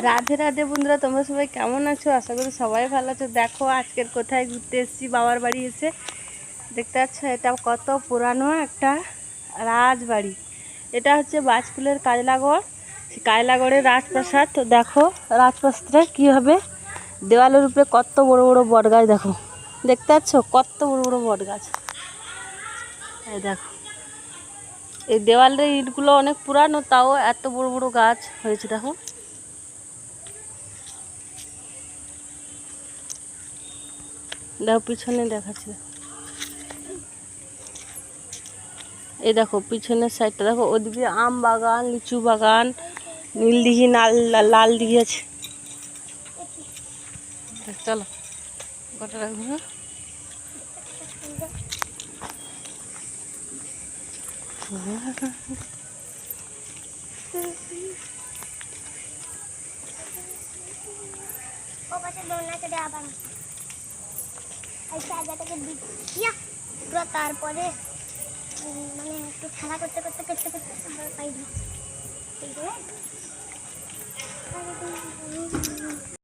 রাধে রাধে বন্ধুরা, তোমরা সবাই কেমন আছো? আশা করি সবাই ভালো আছো। দেখো আজকের কোথায় ঘুরতে এসেছি, বাবার বাড়ি এসে। দেখতে পাচ্ছ এটা কত পুরানো একটা রাজবাড়ি। এটা হচ্ছে বাজকুলের কাজলাগড়, কাজলাগড়ের রাজপ্রাসাদ। তো দেখো রাজপ্রাসাদটা কীভাবে দেওয়ালের উপরে কত বড় বড় বট গাছ। দেখো, দেখতে পাচ্ছ কত বড় বড় বট গাছ। এই দেখো, এই দেওয়ালের ইটগুলো অনেক পুরানো, তাও এত বড় বড় গাছ হয়েছে। দেখো, দেখো পিছনে দেখাচ্ছে। এই দেখো পিছনের সাইডটা দেখো, ওদিকে আম বাগান, লিচু বাগান, নীল দিঘি, লাল দিঘি আছে। চলো গোটা রাখবো। তারপরে মানে একটু খেলা করতে করতে করতে করতে পাই